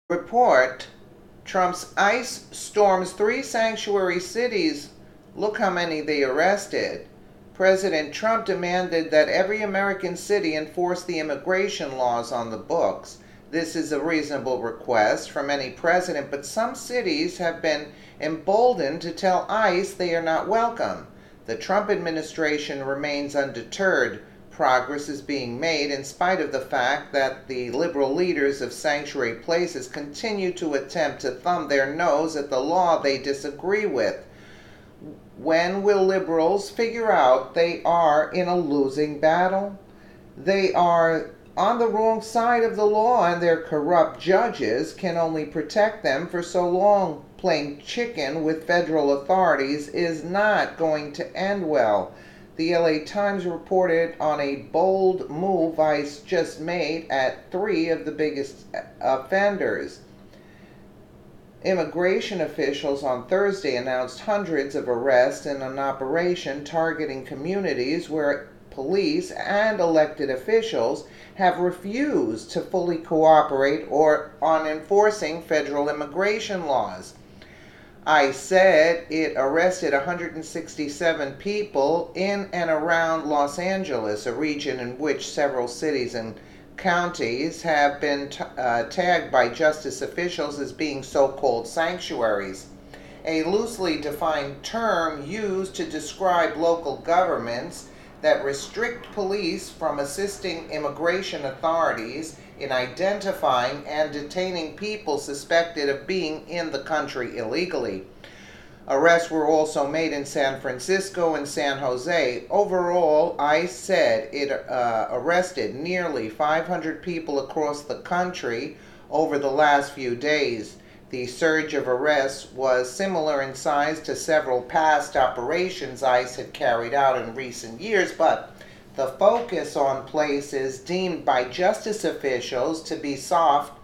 Report, Trump's ICE storms 3 sanctuary cities. Look how many they arrested. President Trump demanded that every American city enforce the immigration laws on the books. This is a reasonable request from any president, but some cities have been emboldened to tell ICE they are not welcome. The Trump administration remains undeterred. Progress is being made in spite of the fact that the liberal leaders of sanctuary places continue to attempt to thumb their nose at the law they disagree with. When will liberals figure out they are in a losing battle? They are on the wrong side of the law, and their corrupt judges can only protect them for so long. Playing chicken with federal authorities is not going to end well. The LA Times reported on a bold move ICE just made at 3 of the biggest offenders. Immigration officials on Thursday announced hundreds of arrests in an operation targeting communities where police and elected officials have refused to fully cooperate on enforcing federal immigration laws. ICE said it arrested 167 people in and around Los Angeles, a region in which several cities and counties have been tagged by justice officials as being so-called sanctuaries, a loosely defined term used to describe local governments that restrict police from assisting immigration authorities in identifying and detaining people suspected of being in the country illegally. Arrests were also made in San Francisco and San Jose. Overall, ICE said it arrested nearly 500 people across the country over the last few days. The surge of arrests was similar in size to several past operations ICE had carried out in recent years, but the focus on places deemed by justice officials to be soft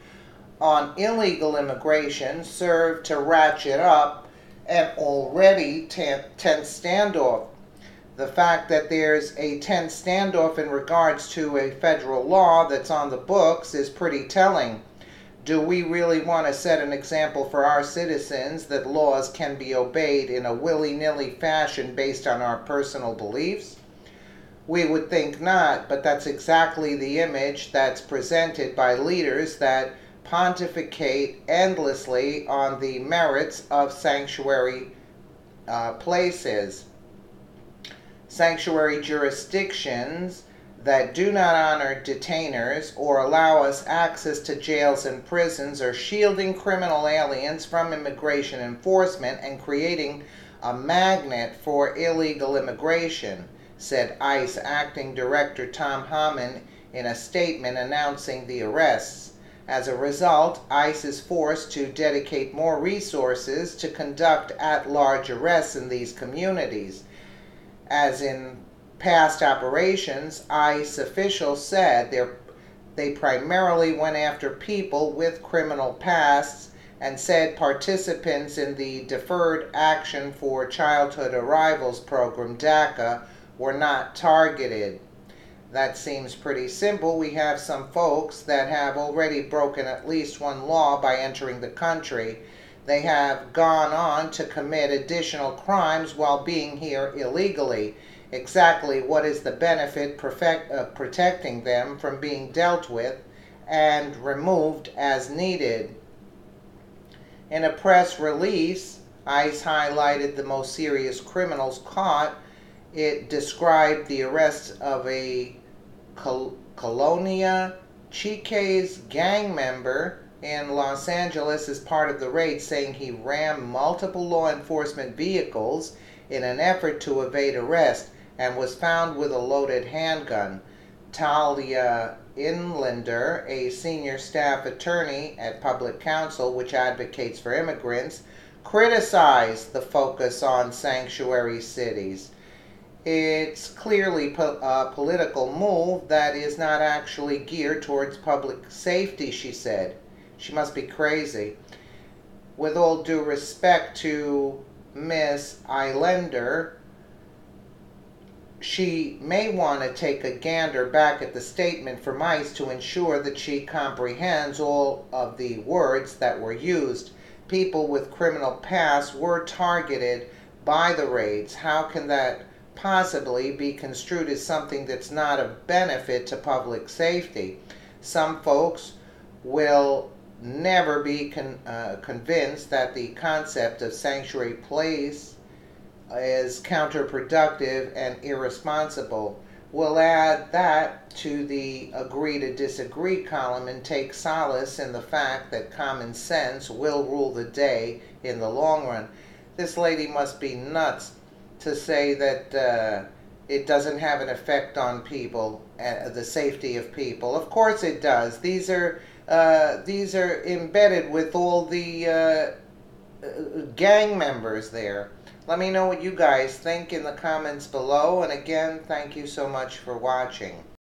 on illegal immigration served to ratchet up an already tense standoff. The fact that there's a tense standoff in regards to a federal law that's on the books is pretty telling. Do we really want to set an example for our citizens that laws can be obeyed in a willy-nilly fashion based on our personal beliefs? We would think not, but that's exactly the image that's presented by leaders that pontificate endlessly on the merits of sanctuary places. Sanctuary jurisdictions that do not honor detainers or allow us access to jails and prisons are shielding criminal aliens from immigration enforcement and creating a magnet for illegal immigration, said ICE Acting Director Tom Homan in a statement announcing the arrests. As a result, ICE is forced to dedicate more resources to conduct at-large arrests in these communities. As in past operations, ICE officials said they primarily went after people with criminal pasts and said participants in the Deferred Action for Childhood Arrivals program, DACA, were not targeted. That seems pretty simple. We have some folks that have already broken at least one law by entering the country. They have gone on to commit additional crimes while being here illegally. Exactly what is the benefit protecting them from being dealt with and removed as needed? In a press release, ICE highlighted the most serious criminals caught. It described the arrest of a Colonia Chiques gang member in Los Angeles as part of the raid, saying he rammed multiple law enforcement vehicles in an effort to evade arrest and was found with a loaded handgun. Talia Inlander, a senior staff attorney at Public Counsel, which advocates for immigrants, criticized the focus on sanctuary cities. It's clearly a political move that is not actually geared towards public safety, she said. She must be crazy. With all due respect to Miss Islander, she may want to take a gander back at the statement from ICE to ensure that she comprehends all of the words that were used. People with criminal pasts were targeted by the raids. How can that possibly be construed as something that's not of benefit to public safety? Some folks will never be convinced that the concept of sanctuary place is counterproductive and irresponsible. We'll add that to the agree to disagree column and take solace in the fact that common sense will rule the day in the long run. This lady must be nuts to say that it doesn't have an effect on people, the safety of people. Of course it does. These are embedded with all the gang members there. Let me know what you guys think in the comments below, and again, thank you so much for watching.